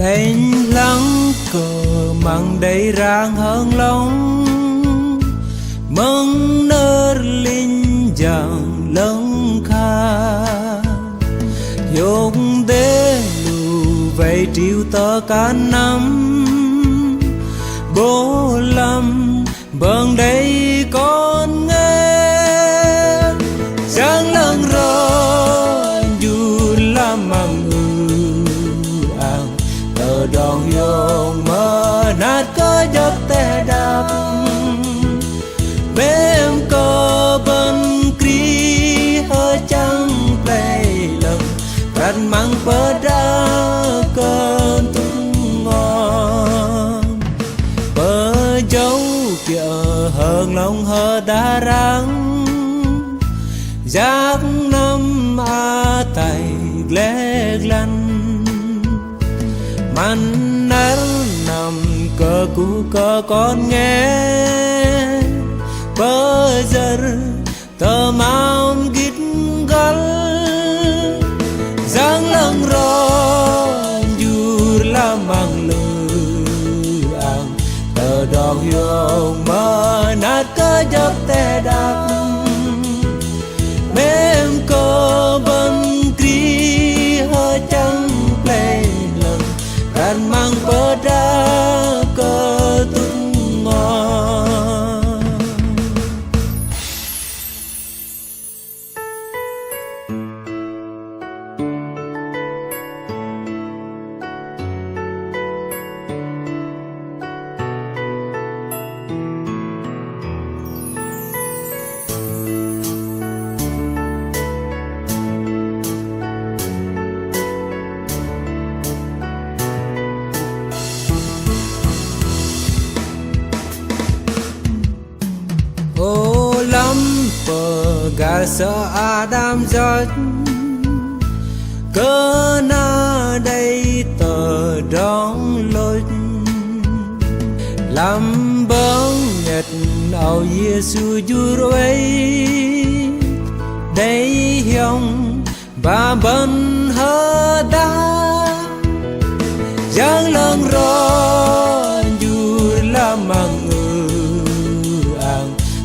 lên lắng cờ măng đầy rang hơn lòng mong nơ linh chẳng lắng kha dùng để lù vậy triều tơ cả năm bố lâm bằng đây con nghe sáng lăng rồi dù làm măng ang tờ đòn yong mơ nát có giấc tè đạp bém có bần kri hơi trắng play lầm răn măng bờ đá cơn tung ngon bờ dấu kia hơn lòng hơ đá răng giác năm a tay lẽ lăn man nở nằm cờ cũ cờ con nghe bơ giờ tờ mau gít gắn giang lăng rồi dù là mang lư ang tờ đòn yong mơ nát cơ giấc tè đạp mềm cơ bần kri hơi trắng play lần ran mang bờ đá cơ tung ngon ô lắm bờ gà sợ Adam giật cơ na đây tờ đón lối làm bóng nhật ảo Giêsu du rồi đây hiong và bần hơ đá giang lăng rồi dù là mang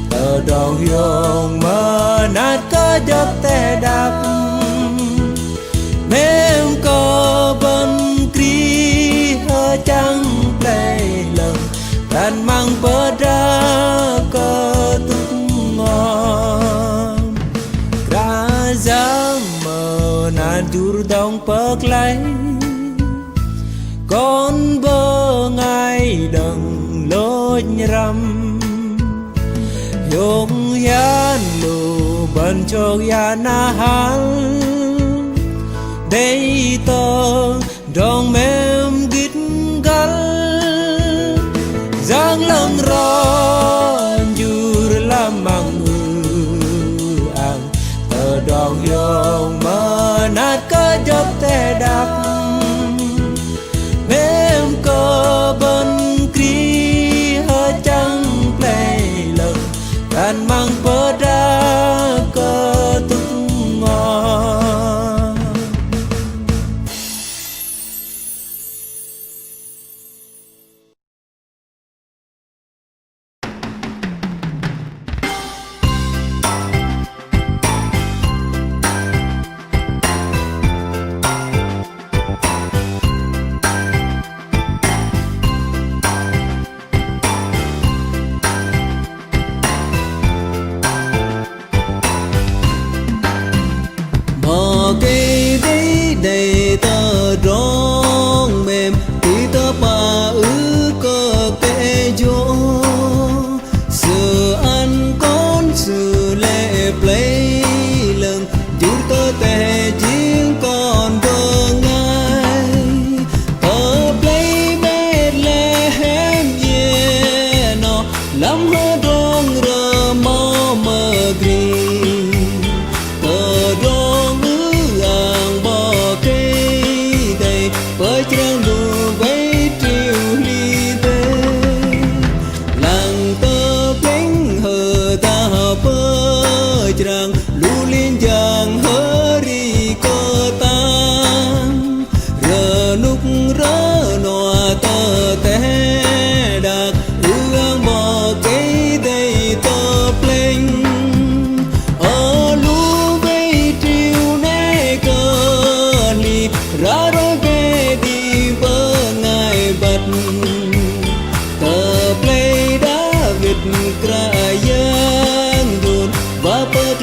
tờ đòn yong mơ nát có giấc tè đạp mềm có bần kri hơi trắng play lần đàn mang bờ đá cơ tung ngon ra giang mờ nàn chur dong bớt lấy con bơ ngay đằng lối răm yong yan lu ban chok ya na hal đây to dong mem git gal giang lăng ron jur lam mang ang tờ đòn yong mơ nát có giấc tè đạp mềm có bần kri hơi trắng play lần ran mang bờ đá cơ tung ngon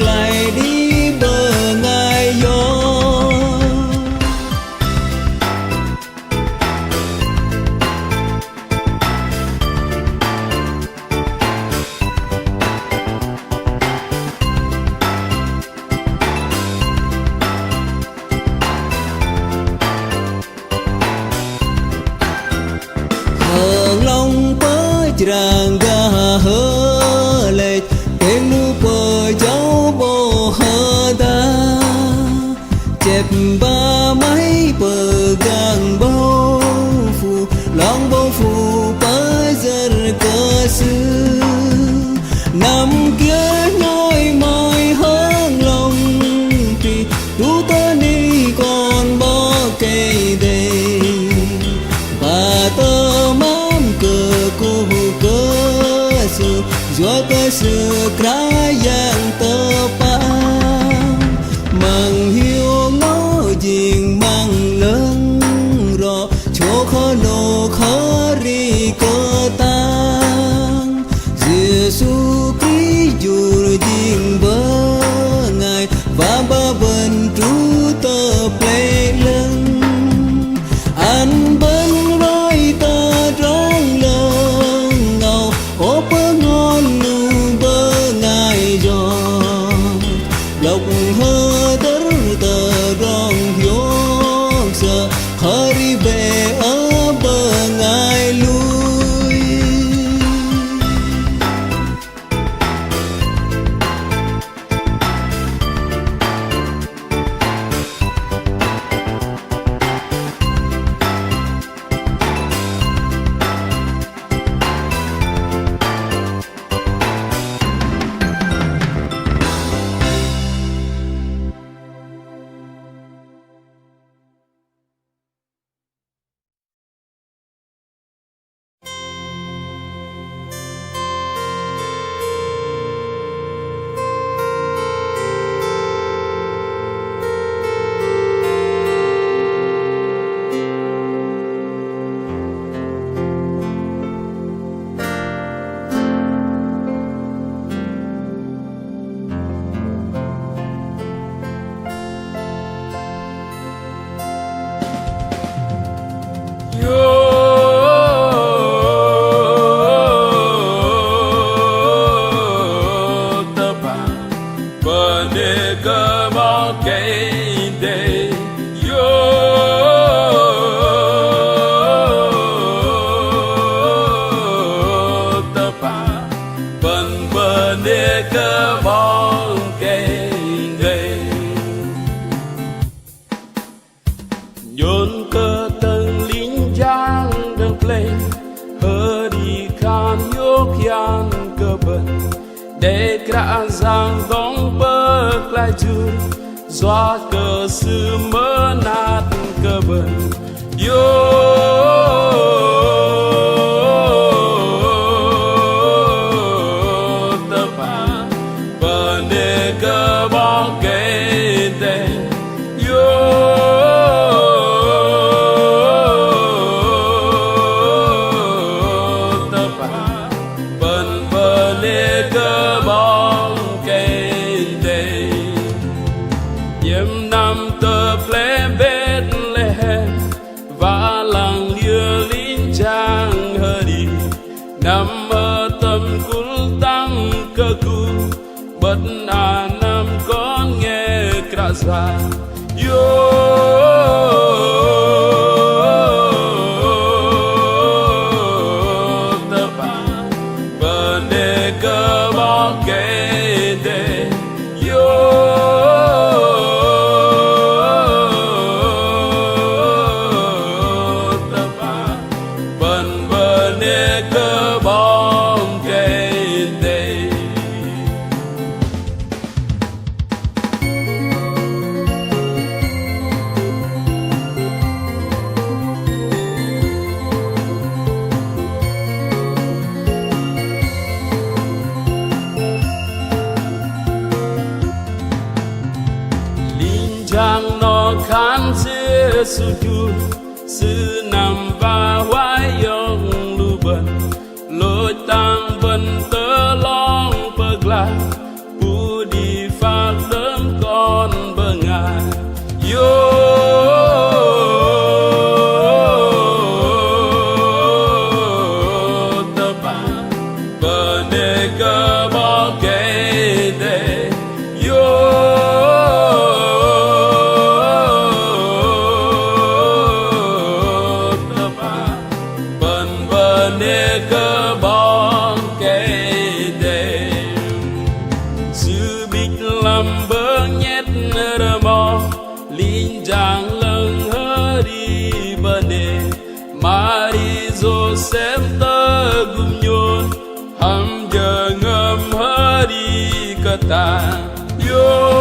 lại đi bờ ngài gió. Hờn long bớ tràng ga hơ lệch tên nu bờ cháu bồ hơ ta chẹp ba máy bờ gang bao phù long bao phù bớ giờ cơ sư năm kia nói mỏi hớn lòng thì tu tơ ni còn bỏ cây đây bà tơ mám cơ cô cơ sư gió cơ sư krá giang tơ pa mang hiu ngó dình mang lớn rõ chỗ khó nô khó ri cơ tang Giêsu Christ dù dình bơ ngài và ba bên trú tơ plei lưng anh bên nói ta rong lưng ngầu ô bơ ngon nu bơ ngài giò lộc hơ tơ tơ rong hiếu sợ khơi về ở bờ ngài lui. Nhôn cơ tân lính giang đơn lên hơ đi khan yốc yan cơ bần để cả giang đóng bớt lại chưa doa cơ sư mơ nát cơ bần yo tập bần để cơ bao kê tên Nam mơ tâm cul tăng cơ cu bất à nam con nghe cả ra yo tập bờ đề cơ bao kê đề yo tập bần bờ đề cơ bóng cây đây. Linh trang nó khán dễ su chu sư nằm và hoài yong lu bần lôi tang bần tơ long bờ gla pu đi pha ngầm bơ nhét rơ mò linh giang lưng hơ đi bờ nề Mari Joseph tơ gum nhôn hầm giờ ngầm hơ đi cờ ta yo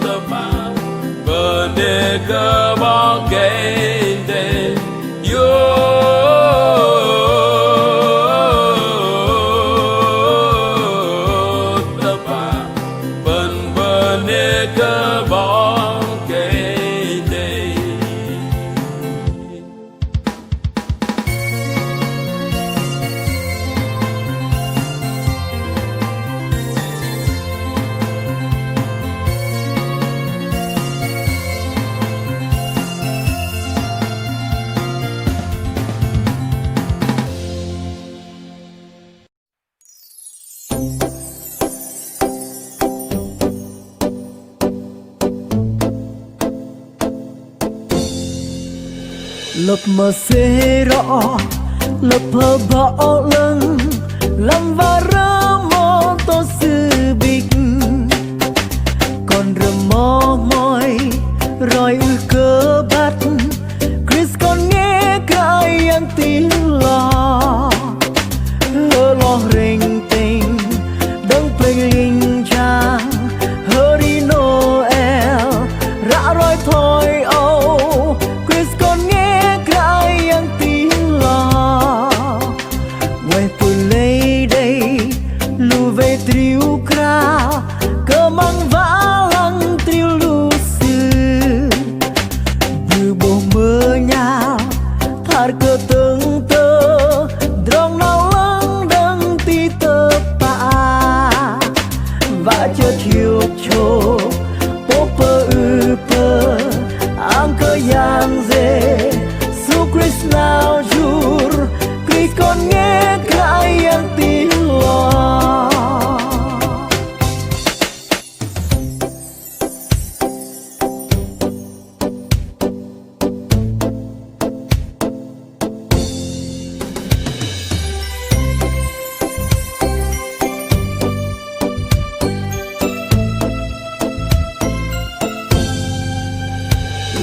tơ ba bờ nề cơ bao cây đê yo tơ ba bần bờ nề cơ bao cây đê lập mơ xê rõ lập hờ bỏ lưng làm và rơ mơ tô sư bịch còn rơ mơ mỏi rồi ư cơ bắt Chris còn nghe cái ăn tiếng lo hơ lo rình tình đấng play linh trang hơ đi Noel rã roi thôi âu Chris còn nghe cái ăn tiếng lo ngoài tôi lấy đây lù về triu kra cơ mang vã lăng triu lù sư như bồ mơ nhau thar cơ từng tơ drong nào lăng đăng ti tơ pa và chờ thiêu chô bố pơ ư pơ am cơ yang dê su Chris nào jur Chris còn nghe cái ăn tiếng lo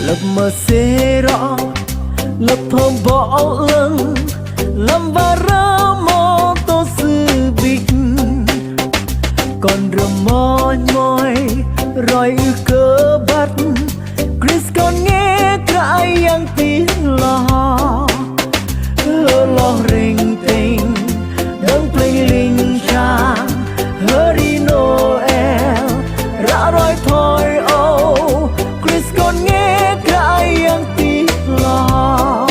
lập mơ xê rõ lập thơm bỏ lưng làm và rơ mô tô sư bịch còn rơ môi môi rồi ư cơ bắt Chris còn nghe cái ăn tiếng lo hơ lo rình tình đấng play linh trang hơ đi Noel rã roi thôi âu Chris còn nghe cái ăn tiếng lo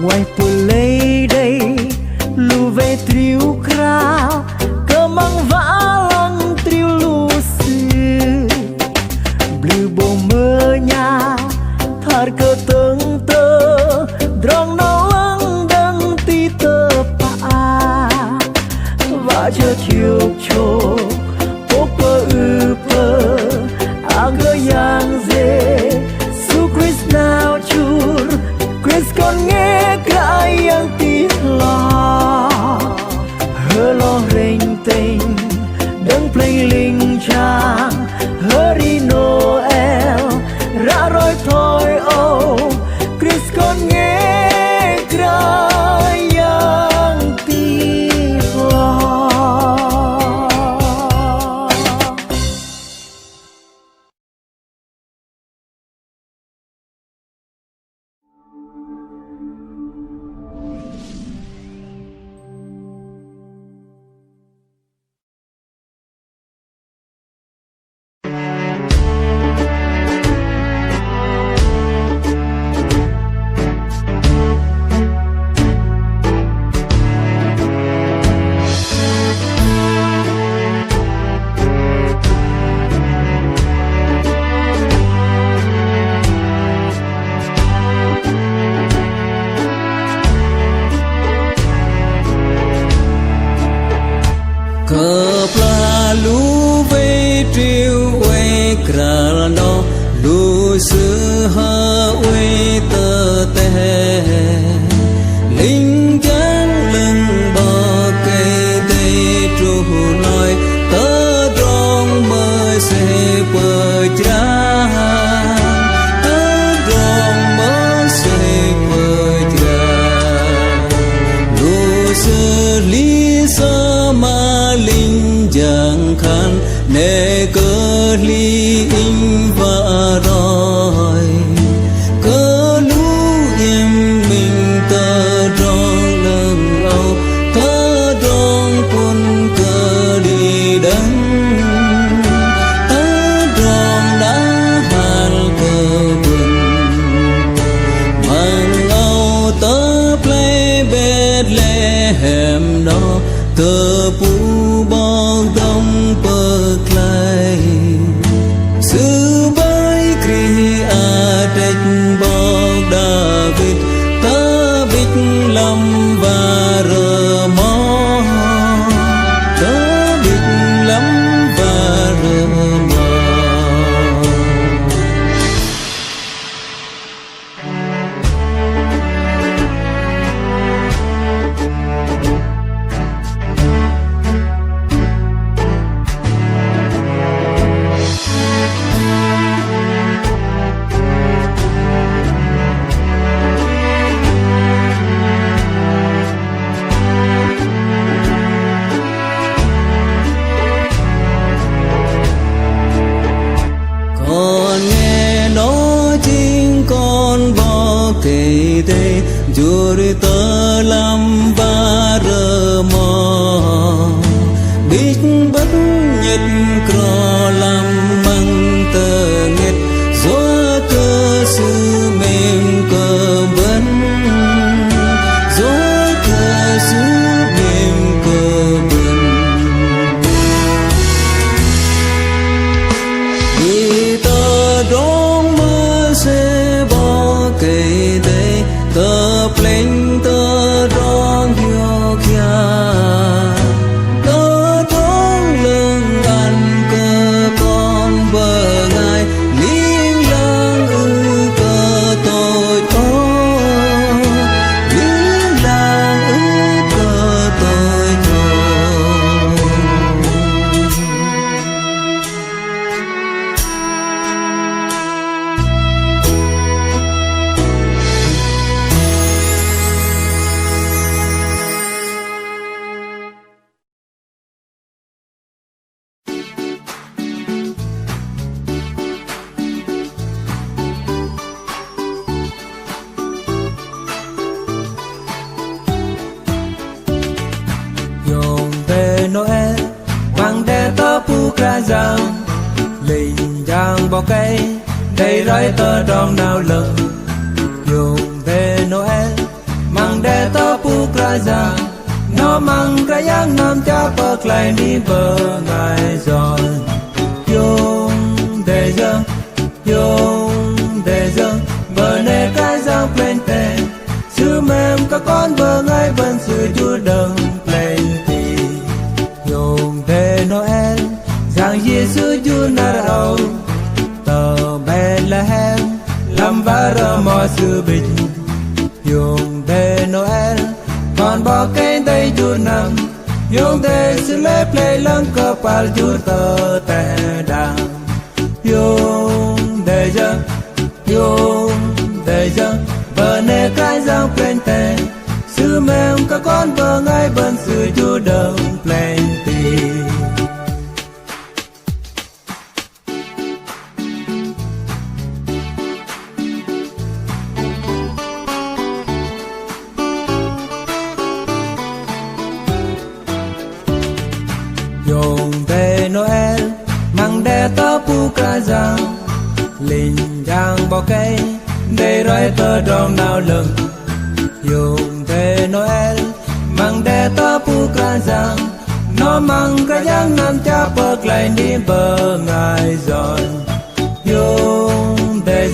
ngoài tôi lấy đây lù về triu kra cơ mang vã lăng triu lù sư blue bồ mơ nhà thar cơ từng tơ drong nào lăng đăng ti tơ pa và chờ chiều chô bố pơ ư pơ ang cơ yang dê su Chris nào chur Chris còn nghe cái ăn tiếng lo hơ lo rình tình đấng play linh trang hơ đi Noel rã roi thôi âu Chris còn nghe cái ăn tiếng lo cờ pla lú về triều quê cờ nó lú sư hơ quê tơ tè linh trắng lưng lý sa ma linh giang khan nè cơ lý in và rồi cơ lũ im mình ta rong lần âu ta rong quân cơ đi đắng ta rong đã hàn cơ buồn mang âu ta play Bethlehem đó tơ pu bong đông bờ clay sư bái kri a trách bong David ta bích lâm và rờ mò ta bích lâm và rờ mò. Con nghe nói chính con bỏ kể tê rồi tơ lâm và rờ mò biết bất nhật cro lâm măng tơ nghệt gió cơ sư mềm cơ vấn gió cơ sư mềm cơ vấn vì tơ đón mơ sẽ bỏ kể tê tơ pleng tơ đón hiu kia tơ đón lưng ăn cơ con bờ ngài liên lang cơ tôi liên lang cơ tôi Yong về Noel mang đe tơ pu ra giang linh giang bao cây đầy rẫy tơ đong nào lừng Yong về Noel mang đe tơ pu ra giang nó mang ra giang nam cha bờ lại đi bờ ngài rồi Yong để dâng bờ nè cái giang lên tè sư mềm các con bờ ngài vẫn sự chúa đấng lên Yong về Noel giang Giêsu chúa nở âu tờ Bethlehem lâm và rờ mò sư bịch Yong về Noel con bỏ cây tây chúa nằm Yong về sư lê plei lăng cơ pal chúa tờ tè đàng Yong để dâng bờ nè cái giang lên tè sư mềm các con bờ ngay bên sư chúa đấng plenty Yong về Noel mang đe tơ pu ca giang linh giang bao cây đầy rẫy tơ đong nào lừng Yong về Noel mang đe tơ pu ca giang nó mang ra giang nam cha bờ lại đi bờ ngài rồi Yong để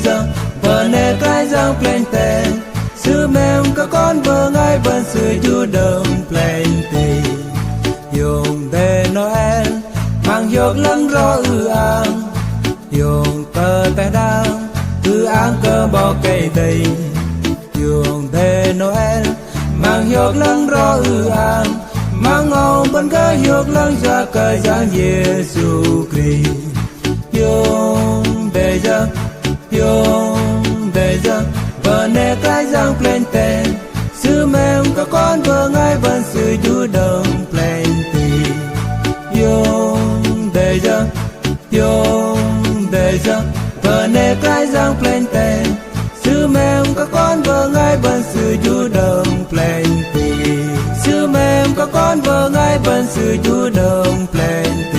dâng bờ nè cái giang lên tè sư mềm các con bờ ngài vẫn sự chúa đấng plenty Yong về Noel mang dọc lăng rõ an Yong tơ tay đang an cơ bỏ cây tây Yong về Noel mang dọc lăng rõ an mang ngầu bên cái dọc lăng ra cây giang Giêsu Christ Yong để dâng bờ nè cái giang lên tè sự du đồng plenty. Xưa mềm có con vợ ngay vẫn sự du đồng plenty.